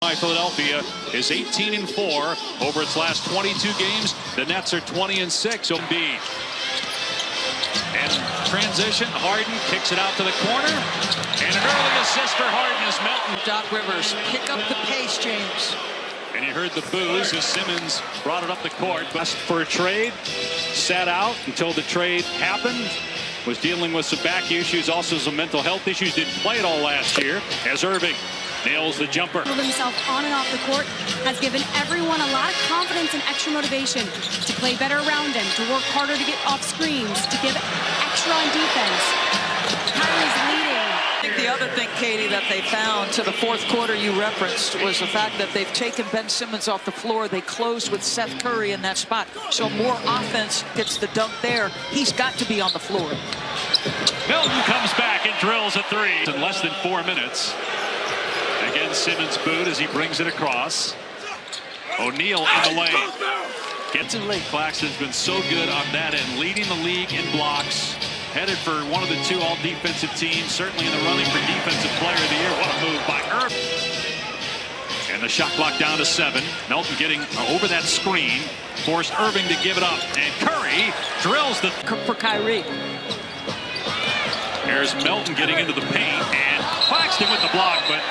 by Philadelphia is 18-4 over its last 22 games. The Nets are 20-6. Embiid. And transition, Harden kicks it out to the corner. And an early assist for Harden as Melton. Doc Rivers, pick up the pace, James. And you heard the boos as Simmons brought it up the court. Best for a trade, sat out until the trade happened. Was dealing with some back issues, also some mental health issues. Didn't play it all last year as Irving nails the jumper. Himself on and off the court has given everyone a lot of confidence and extra motivation to play better around him, to work harder to get off screens, to give extra on defense. Kyrie's leading. I think the other thing, Katie, that they found to the fourth quarter you referenced was the fact that they've taken Ben Simmons off the floor. They closed with Seth Curry in that spot. So more offense gets the dunk there. He's got to be on the floor. Melton comes back and drills a three in less than 4 minutes. Again, Simmons boot as he brings it across. O'Neal in the lane. Gets in late. Claxton's been so good on that end, leading the league in blocks. Headed for one of the two all-defensive teams, certainly in the running for Defensive Player of the Year. What a move by Irving. And the shot clock down to 7. Melton getting over that screen. Forced Irving to give it up. And Curry drills the... For Kyrie. There's Melton getting into the paint. And Claxton with the block, but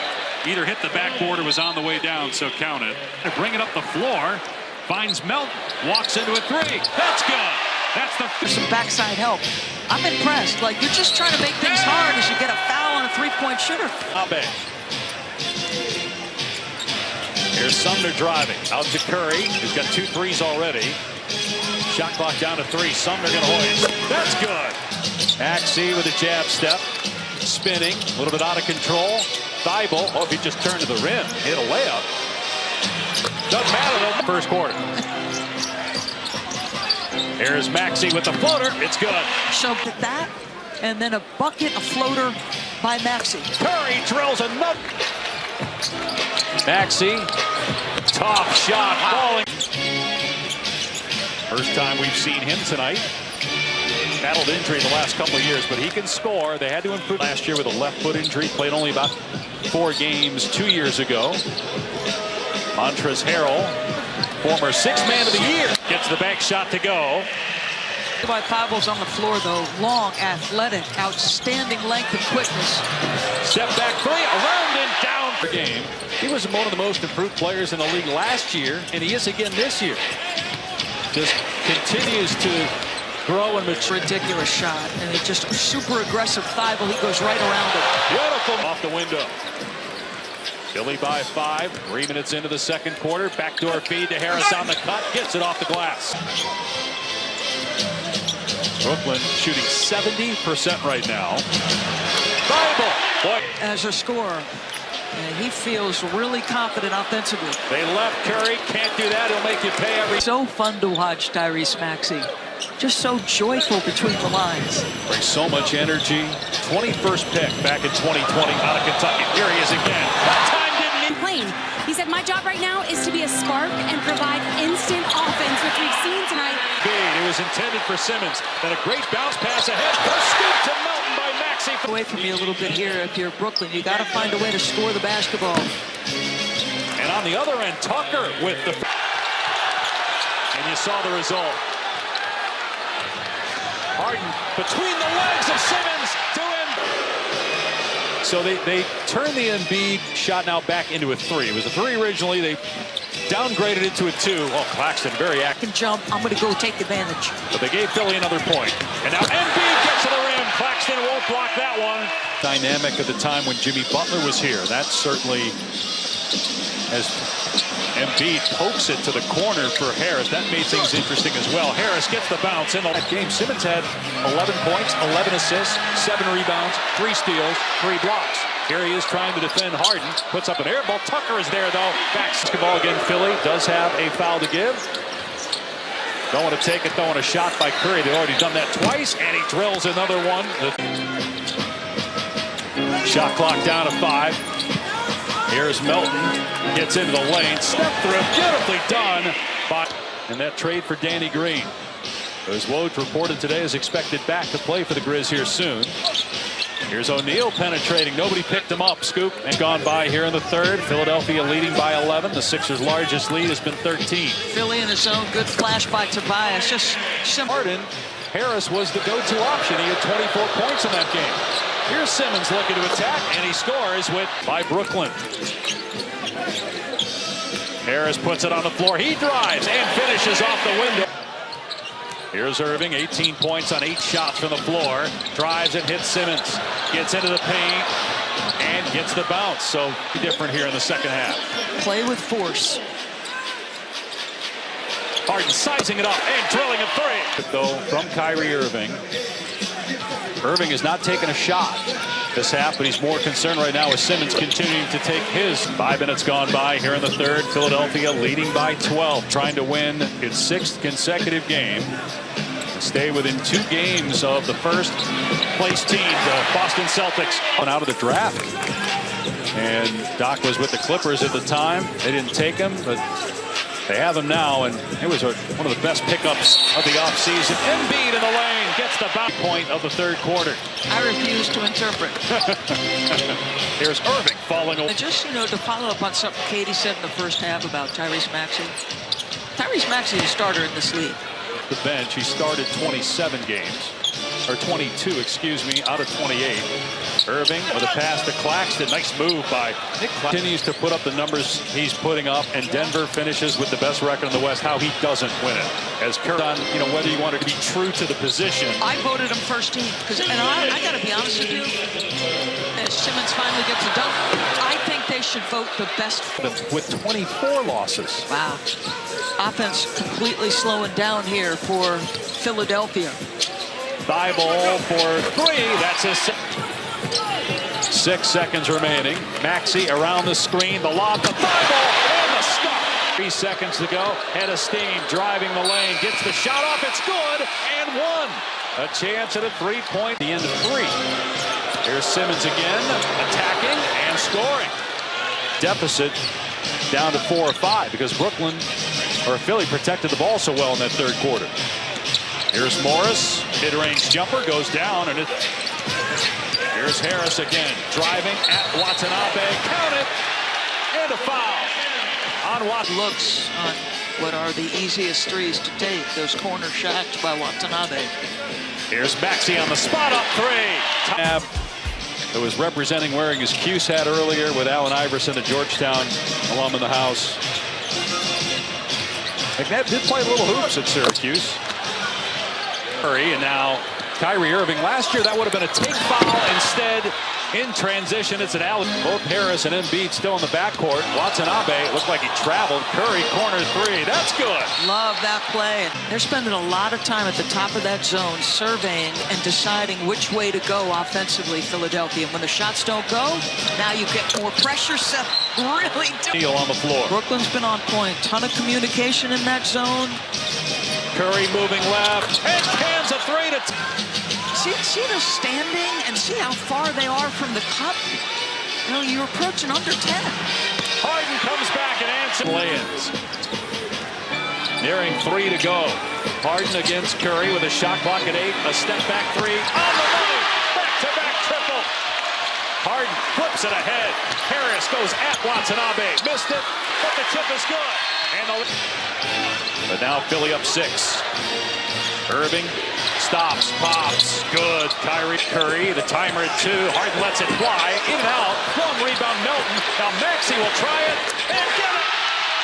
either hit the backboard or was on the way down, so count it. To bring it up the floor. Finds Melton. Walks into a three. That's good. That's the... Some backside help. I'm impressed. Like, you're just trying to make things hard as you get a foul on a three-point shooter. Abe. Here's Sumner driving. Out to Curry, who's got 2 threes already. Shot clock down to 3. Sumner gonna hoist. That's good. Axie with a jab step. Spinning. A little bit out of control. Thibault. Oh, if he just turned to the rim. Hit a layup. Doesn't matter though. First quarter. Here's Maxey with the floater. It's good. So that, and then a bucket, a floater by Maxey. Curry drills another. Maxey, tough shot, falling. First time we've seen him tonight. Battled injury in the last couple of years, but he can score. They had to improve last year with a left foot injury. Played only about 4 games 2 years ago. Montrezl Harrell, former 6th man of the year, gets the bank shot to go. By Thibault's on the floor, though. Long, athletic, outstanding length and quickness. Step back 3, around and down per game. He was one of the most improved players in the league last year, and he is again this year. Just continues to grow and mature. Ridiculous shot, and it's just a super aggressive Thibault. He goes right around it. Beautiful off the window. Philly by 5, 3 minutes into the second quarter. Backdoor feed to Harris on the cut, gets it off the glass. Brooklyn shooting 70% right now. Bible, boy. As a scorer, and he feels really confident offensively. They left Curry, can't do that, he'll make you pay every... So fun to watch Tyrese Maxey. Just so joyful between the lines. Brings so much energy. 21st pick back in 2020 out of Kentucky. Here he is again. That time didn't need... Plain. He said, my job right now is to be a spark and provide instant offense, which we've seen tonight. It was intended for Simmons. Then a great bounce pass ahead. A scoop to Melton by Maxey. Away from you a little bit here if you're Brooklyn. You got to find a way to score the basketball. And on the other end, Tucker with the... And you saw the result. Harden between the legs of Simmons to him. So they turned the Embiid shot now back into a 3. It was a 3 originally. They downgraded it to a 2. Oh, Claxton very active. Can jump. I'm going to go take advantage. But they gave Philly another point. And now Embiid gets to the rim. Claxton won't block that one. Dynamic at the time when Jimmy Butler was here. That certainly, as Embiid pokes it to the corner for Harris, that made things interesting as well. Harris gets the bounce in that game. Simmons had 11 points, 11 assists, 7 rebounds, 3 steals, 3 blocks. Here he is trying to defend Harden. Puts up an air ball. Tucker is there, though. Basketball again. Philly does have a foul to give. Don't want to take it, throwing a shot by Curry. They've already done that twice, and he drills another one. Shot clock down to 5. Here's Melton. Gets into the lane. Step through. Beautifully done. And that trade for Danny Green. As Woj reported today is expected back to play for the Grizz here soon. Here's O'Neal penetrating. Nobody picked him up. Scoop and gone by here in the third. Philadelphia leading by 11. The Sixers' largest lead has been 13. Philly in his own. Good flash by Tobias. Just Harden. Harris was the go-to option. He had 24 points in that game. Here's Simmons looking to attack, and he scores by Brooklyn. Harris puts it on the floor. He drives and finishes off the window. Here's Irving, 18 points on 8 shots from the floor. Drives and hits Simmons. Gets into the paint and gets the bounce. So different here in the second half. Play with force. Harden sizing it up and drilling a three. Though from Kyrie Irving. Irving has not taken a shot this half, but he's more concerned right now with Simmons continuing to take his. 5 minutes gone by here in the third. Philadelphia leading by 12, trying to win its 6th consecutive game. Stay within 2 games of the first place team, the Boston Celtics. Out of the draft. And Doc was with the Clippers at the time. They didn't take him, but they have him now, and it was one of the best pickups of the offseason. Embiid in the lane gets the bounce point of the third quarter. I refuse to interpret. Here's Irving falling away. Just, to follow up on something Katie said in the first half about Tyrese Maxey. Tyrese Maxey is a starter in this league. The bench, he started 27 games, or 22, excuse me, out of 28. Irving with a pass to Claxton. Nice move by Nick. Continues to put up the numbers he's putting up, and Denver finishes with the best record in the West. How he doesn't win it. As Curry, whether you wanted to be true to the position. I voted him first team, and I got to be honest with you, as Simmons finally gets a dunk, I think they should vote the best. With 24 losses. Wow. Offense completely slowing down here for Philadelphia. Thigh ball for 3. That's his 6 seconds remaining. Maxey around the screen. The lob, the thigh ball, and the stop. 3 seconds to go. Head of steam, driving the lane. Gets the shot off. It's good. And 1. A chance at a 3-point. The end of 3. Here's Simmons again, attacking and scoring. Deficit down to 4 or 5 because Philly protected the ball so well in that third quarter. Here's Morris, mid-range jumper goes down, and here's Harris again, driving at Watanabe, count it, and a foul on Watanabe. Looks on what are the easiest threes to take, those corner shots by Watanabe. Here's Maxey on the spot up 3. Who was representing wearing his Cuse hat earlier with Allen Iverson, a Georgetown alum in the house. McNabb did play little hoops at Syracuse. And now Kyrie Irving. Last year that would have been a take foul. Instead, in transition, it's an alley. Both Harris and Embiid still in the backcourt. Watanabe looked like he traveled. Curry, corner 3. That's good. Love that play. They're spending a lot of time at the top of that zone surveying and deciding which way to go offensively, Philadelphia. And when the shots don't go, now you get more pressure. Seth really Neal on the floor. Brooklyn's been on point. Ton of communication in that zone. Curry moving left and cans a 3 to. See the standing and see how far they are from the cup. You're approaching under 10. Harden comes back and answers. Lay-ins. Nearing 3 to go. Harden against Curry with a shot clock at 8. A step back 3 on the money. Back-to-back triple. Harden flips it ahead. Harris goes at Watanabe. Missed it, but the tip is good. But now Philly up 6. Irving stops, pops, good. Curry, the timer at 2. Harden lets it fly, in and out. 1 rebound, Melton. Now Maxey will try it and get it.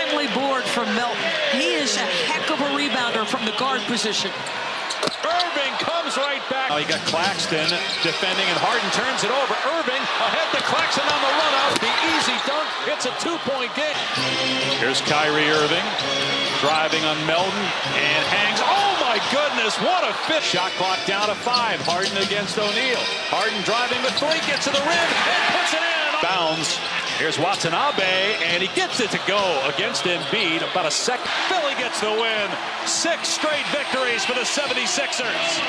Finally board from Melton. He is a heck of a rebounder from the guard position. Irving comes right back. Now you got Claxton defending, and Harden turns it over. Irving ahead to Claxton on the run out. The easy dunk. It's a 2-point game. Here's Kyrie Irving driving on Melton and hangs. Oh my goodness, what a fit. Shot clock down to 5. Harden against O'Neal. Harden driving the 3, gets to the rim and puts it in. Bounds. Here's Watanabe, and he gets it to go against Embiid. About a second. Philly gets the win. 6 straight victories for the 76ers.